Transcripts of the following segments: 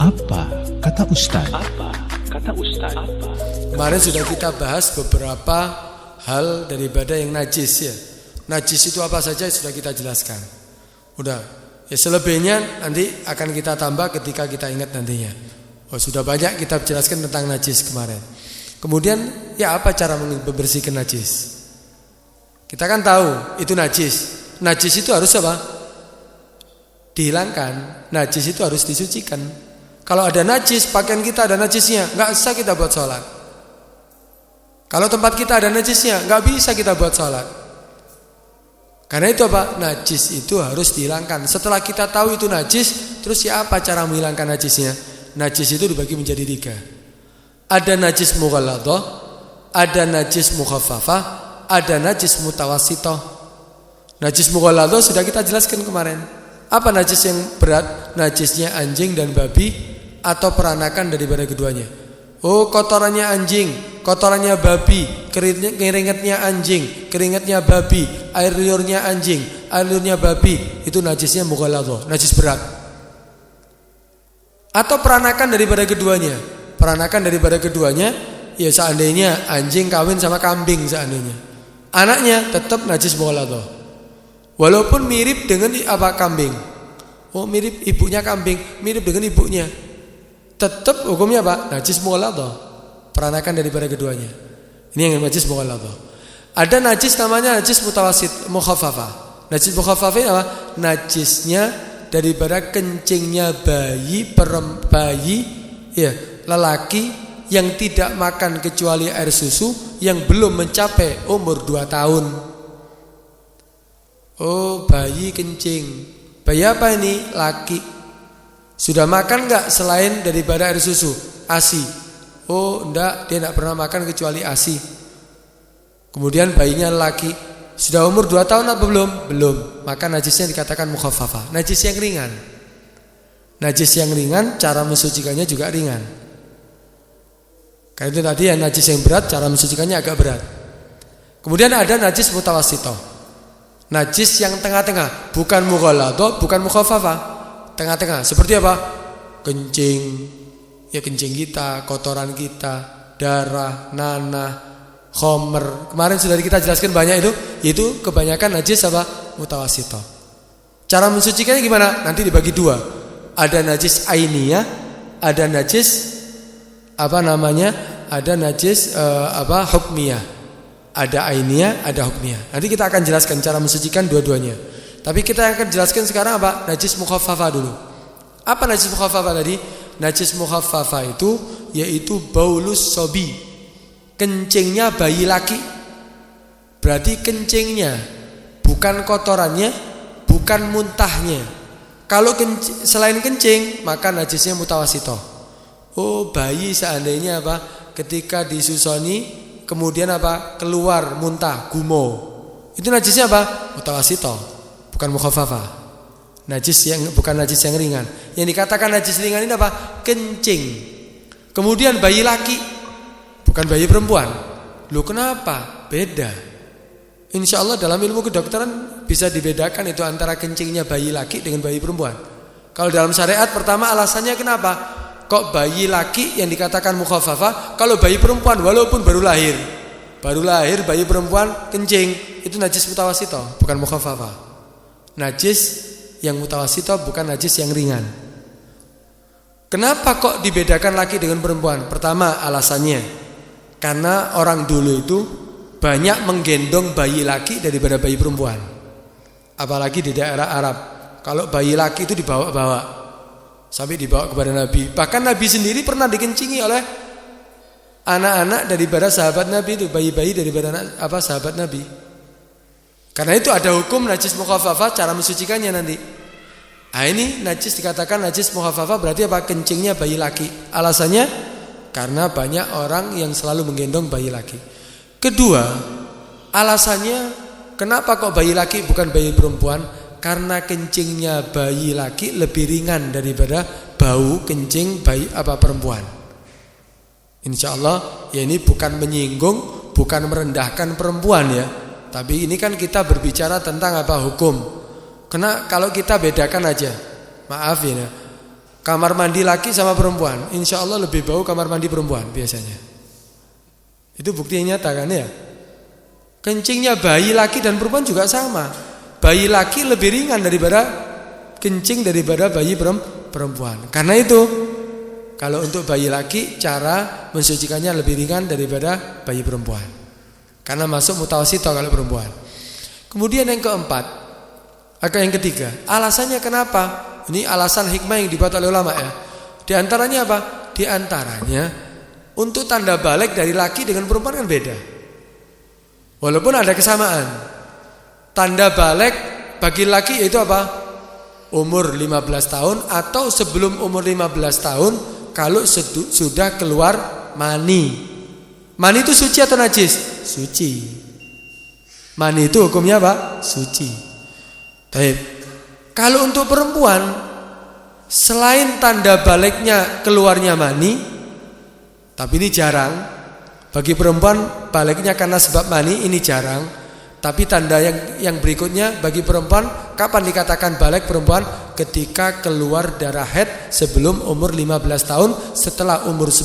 Apa kata Ustaz? Kemarin sudah kita bahas beberapa hal daripada yang najis ya. Najis itu apa saja sudah kita jelaskan. Udah. Ya selebihnya nanti akan kita tambah ketika kita ingat nantinya. Oh, sudah banyak kita jelaskan tentang najis kemarin. Kemudian ya apa cara membersihkan najis? Kita kan tahu itu najis. Najis itu harus apa? Dihilangkan. Najis itu harus disucikan. Kalau ada najis, pakaian kita ada najisnya, nggak bisa kita buat sholat. Kalau tempat kita ada najisnya, nggak bisa kita buat sholat. Karena itu apa? Najis itu harus dihilangkan. Setelah kita tahu itu najis, terus ya apa cara menghilangkan najisnya? Najis itu dibagi menjadi 3. Ada najis mughalladhah, ada najis mukhaffafah, ada najis mutawassithah. Najis mughalladhah sudah kita jelaskan kemarin. Apa najis yang berat? Najisnya anjing dan babi atau peranakan daripada keduanya. Oh, kotorannya anjing, kotorannya babi, keringatnya anjing, keringatnya babi, air liurnya anjing, air liurnya babi, itu najisnya mughalladhah, najis berat. Atau peranakan daripada keduanya. Peranakan daripada keduanya, ya seandainya anjing kawin sama kambing seandainya, anaknya tetap najis mughalladhah. Walaupun mirip dengan apa kambing. Oh, mirip ibunya kambing, mirip dengan ibunya. Tetap hukumnya apa? Najis mughalladhah. Peranakan daripada keduanya. Ini yang najis mughalladhah. Ada najis namanya najis mutawassit, mukhaffafah. Najis mukhaffafah apa? Najisnya daripada kencingnya bayi ya, lelaki yang tidak makan kecuali air susu yang belum mencapai umur 2 tahun. Oh, bayi kencing. Bayi apa ini? Laki. Sudah makan enggak selain daripada air susu? ASI. Oh, enggak, dia enggak pernah makan kecuali ASI. Kemudian bayinya laki. Sudah umur 2 tahun apa belum? Belum. Maka najisnya dikatakan mukhaffafah. Najis yang ringan. Najis yang ringan, cara mensucikannya juga ringan. Karena itu tadi ya najis yang berat, cara mensucikannya agak berat. Kemudian ada najis mutawassithah. Najis yang tengah-tengah, bukan mughalladhah, bukan mukhaffafah. Tengah-tengah, seperti apa? Kencing, ya kencing kita, kotoran kita, darah, nanah, khomer. Kemarin sudah kita jelaskan banyak itu kebanyakan najis apa? Mutawassithah. Cara mensucikannya gimana? Nanti dibagi 2. Ada najis ainiyah, ada najis apa namanya? Ada najis hukmiyah. Ada ainiyah, ada hukmiyah. Nanti kita akan jelaskan cara mensucikan dua-duanya. Tapi kita akan jelaskan sekarang apa? Najis mukhaffafah dulu. Apa najis mukhaffafah tadi? Najis mukhaffafah itu yaitu baulus sobi, kencingnya bayi laki. Berarti kencingnya, bukan kotorannya, bukan muntahnya. Kalau selain kencing, maka najisnya mutawassithah. Oh, bayi seandainya apa? Ketika disusoni, kemudian apa? Keluar muntah, gumo. Itu najisnya apa? Mutawassithah. Bukan mukhaffafah. Najis yang bukan najis yang ringan. Yang dikatakan najis ringan ini apa? Kencing. Kemudian bayi laki, bukan bayi perempuan. Loh, kenapa? Beda. Insya Allah dalam ilmu kedokteran bisa dibedakan itu antara kencingnya bayi laki dengan bayi perempuan. Kalau dalam syariat pertama alasannya kenapa? Kok bayi laki yang dikatakan mukhaffafah, kalau bayi perempuan walaupun baru lahir bayi perempuan kencing, itu najis mutawassithah, bukan mukhaffafah. Najis yang mutawassithah bukan najis yang ringan. Kenapa kok dibedakan laki dengan perempuan? Pertama alasannya, karena orang dulu itu banyak menggendong bayi laki daripada bayi perempuan. Apalagi di daerah Arab. Kalau bayi laki itu dibawa-bawa sampai dibawa kepada Nabi. Bahkan Nabi sendiri pernah dikencingi oleh anak-anak daripada sahabat Nabi itu, bayi-bayi daripada sahabat Nabi. Karena itu ada hukum najis mukhaffafah, cara mensucikannya nanti. Ini najis dikatakan najis mukhaffafah berarti apa? Kencingnya bayi laki. Alasannya karena banyak orang yang selalu menggendong bayi laki. Kedua, alasannya kenapa kok bayi laki bukan bayi perempuan? Karena kencingnya bayi laki lebih ringan daripada bau kencing bayi perempuan. Insya Allah ya ini bukan menyinggung, bukan merendahkan perempuan ya. Tapi ini kan kita berbicara tentang hukum. Karena kalau kita bedakan aja, maaf ya, kamar mandi laki sama perempuan, insya Allah lebih bau kamar mandi perempuan biasanya. Itu bukti yang nyata kan ya. Kencingnya bayi laki dan perempuan juga sama. Bayi laki lebih ringan daripada kencing daripada bayi perempuan. Karena itu kalau untuk bayi laki cara mensucikannya lebih ringan daripada bayi perempuan. Karena masuk mutawasito kalau perempuan. Kemudian yang keempat, atau yang ketiga, alasannya kenapa? Ini alasan hikmah yang dibuat oleh ulama ya. Di antaranya apa? Di antaranya untuk tanda balik dari laki dengan perempuan kan beda. Walaupun ada kesamaan. Tanda balik bagi laki yaitu apa? Umur 15 tahun atau sebelum umur 15 tahun kalau sudah keluar mani. Mani itu suci atau najis? Suci. Mani itu hukumnya apa? Suci. Baik. Kalau untuk perempuan, selain tanda baliknya keluarnya mani, tapi ini jarang. Bagi perempuan baliknya karena sebab mani ini jarang. Tapi tanda yang berikutnya bagi perempuan, kapan dikatakan balik perempuan? Ketika keluar darah haid sebelum umur 15 tahun, setelah umur 9.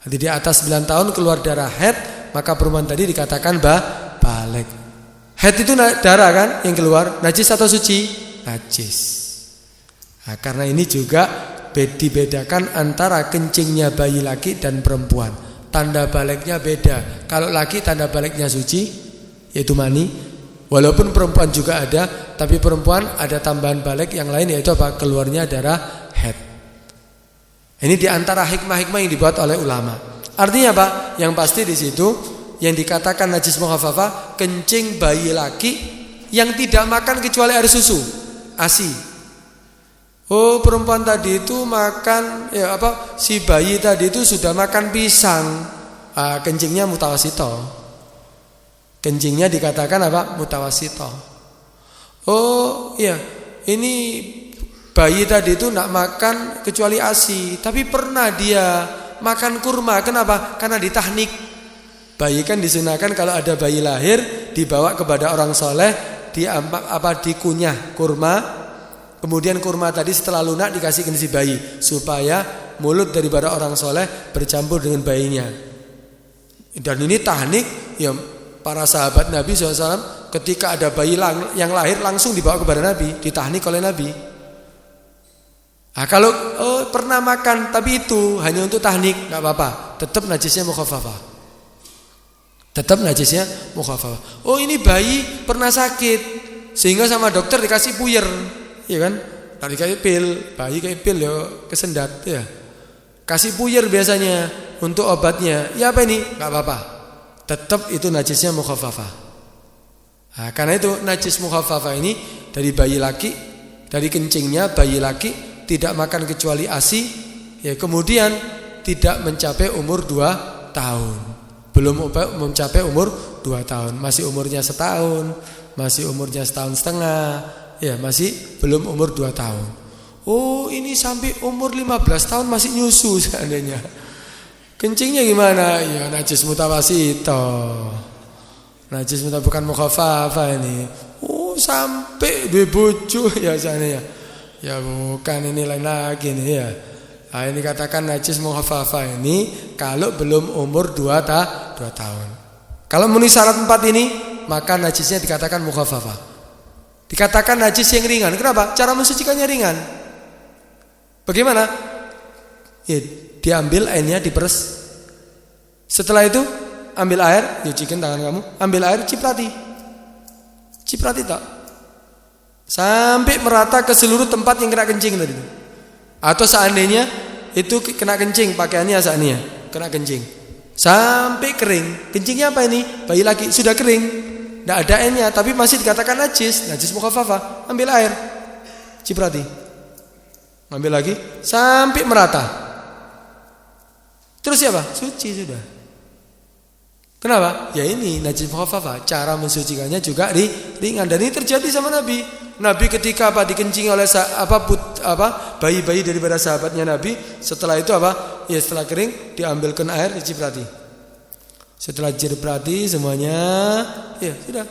Jadi di atas 9 tahun keluar darah haid, maka perempuan tadi dikatakan balik. Haid itu darah kan yang keluar, najis atau suci? Najis. Nah, karena ini juga dibedakan antara kencingnya bayi laki dan perempuan. Tanda baliknya beda. Kalau laki tanda baliknya suci, yaitu mani. Walaupun perempuan juga ada, tapi perempuan ada tambahan balik yang lain yaitu apa? Keluarnya darah haid. Ini diantara hikmah-hikmah yang dibuat oleh ulama. Artinya apa? Yang pasti di situ yang dikatakan najis mukhafafah, kencing bayi laki yang tidak makan kecuali air susu, ASI. Oh, perempuan tadi itu makan si bayi tadi itu sudah makan pisang. Kencingnya mutawasito. Kencingnya dikatakan apa? Mutawasito. Oh, iya. Ini bayi tadi itu enggak makan kecuali ASI, tapi pernah dia makan kurma. Kenapa? Karena ditahnik. Bayi kan disunahkan kalau ada bayi lahir dibawa kepada orang soleh, dikunyah kurma. Kemudian kurma tadi setelah lunak dikasihkan si bayi supaya mulut daripada orang soleh bercampur dengan bayinya. Dan ini tahnik ya, para sahabat Nabi SAW ketika ada bayi yang lahir langsung dibawa kepada Nabi, ditahnik oleh Nabi. Nah, kalau pernah makan tapi itu hanya untuk tahnik, nggak apa-apa, tetap najisnya mukhafafah. Tetap najisnya mukhafafah. Oh, ini bayi pernah sakit sehingga sama dokter dikasih puyer. Iya kan? Tadi kayak pil, bayi kayak pil ya kesendat ya. Kasih puyer biasanya untuk obatnya. Ya apa ini? Enggak apa-apa. Tetap itu najisnya mukhafafah. Nah, karena itu najis mukhafafah ini dari bayi laki, dari kencingnya bayi laki tidak makan kecuali ASI, ya kemudian tidak mencapai umur 2 tahun. Belum mencapai umur 2 tahun, masih umurnya setahun, masih umurnya setahun setengah. Ya masih belum umur 2 tahun. Oh, ini sampai umur 15 tahun masih nyusu seandainya. Kencingnya gimana? Ya najis mutawasito. Najis bukan mukhafafah ini. Oh, sampai dua bojo ya seandainya. Ya bukan, ini lain lagi nih ya. Nah, ini katakan najis mukhafafah ini kalau belum umur 2 tahun. Kalau memenuhi syarat 4 ini, maka najisnya dikatakan mukhafafah. Dikatakan najis yang ringan. Kenapa? Cara mensucikannya ringan. Bagaimana? Ya, diambil airnya diperes. Setelah itu ambil air, cucikan tangan kamu, ambil air ciprati. Ciprati tak? Sampai merata ke seluruh tempat yang kena kencing tadi. Atau seandainya itu kena kencing pakaiannya seandainya kena kencing. Sampai kering. Kencingnya apa ini? Bayi laki sudah kering. Tidak ada airnya, tapi masih dikatakan najis mukhafafah. Ambil air, ciprati, ambil lagi sampai merata. Terus siapa? Suci sudah. Kenapa? Ya ini najis mukhafafah. Cara mensucikannya juga ringan. Dan ini terjadi sama Nabi. Nabi ketika dikencing oleh bayi-bayi daripada sahabatnya Nabi. Setelah itu ya setelah kering diambilkan air, diciprati. Setelah ciprati semuanya, ya sudah.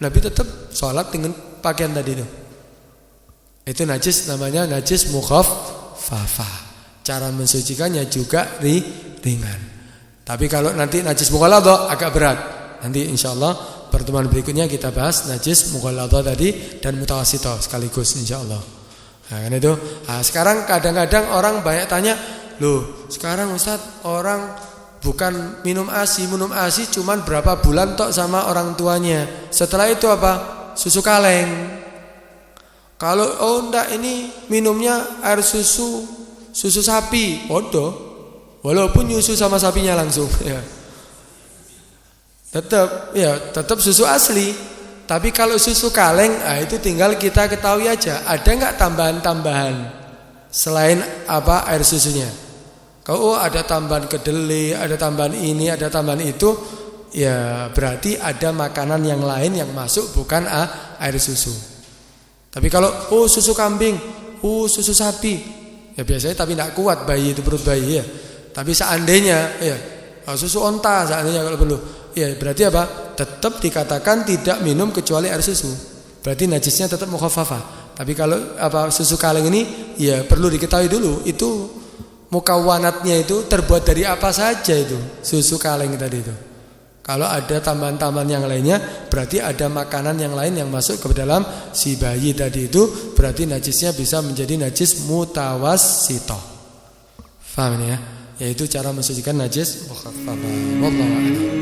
Nabi tetap sholat dengan pakaian tadi itu. Itu najis, namanya najis mukhaffafah. Cara mensucikannya juga ringan. Tapi kalau nanti najis mughalladhah agak berat. Nanti insyaallah pertemuan berikutnya kita bahas najis mughalladhah tadi dan mutawassithah sekaligus insyaallah. Nah, kan itu. Nah, sekarang kadang-kadang orang banyak tanya, "Loh, sekarang Ustaz orang bukan minum ASI cuman berapa bulan tok sama orang tuanya. Setelah itu apa? Susu kaleng." Kalau enggak ini minumnya air susu sapi, bodoh. Walaupun nyusu sama sapinya langsung ya. Tetap susu asli. Tapi kalau susu kaleng, itu tinggal kita ketahui aja, ada enggak tambahan-tambahan selain apa air susunya. Kalau ada tambahan kedelai, ada tambahan ini, ada tambahan itu, ya berarti ada makanan yang lain yang masuk bukan air susu. Tapi kalau susu kambing, susu sapi, ya biasanya tapi tidak kuat bayi itu perut bayi ya. Tapi seandainya ya susu onta seandainya kalau perlu, ya berarti apa? Tetap dikatakan tidak minum kecuali air susu. Berarti najisnya tetap mukhaffafah. Tapi kalau apa susu kaleng ini ya perlu diketahui dulu itu mukawwanatnya itu terbuat dari apa saja itu susu kaleng tadi itu. Kalau ada tambahan-tambahan yang lainnya, berarti ada makanan yang lain yang masuk ke dalam si bayi tadi itu, berarti najisnya bisa menjadi najis mutawassithah. Paham ini ya? Yaitu cara mensucikan najis mukhaffafah. Wallahu a'lam.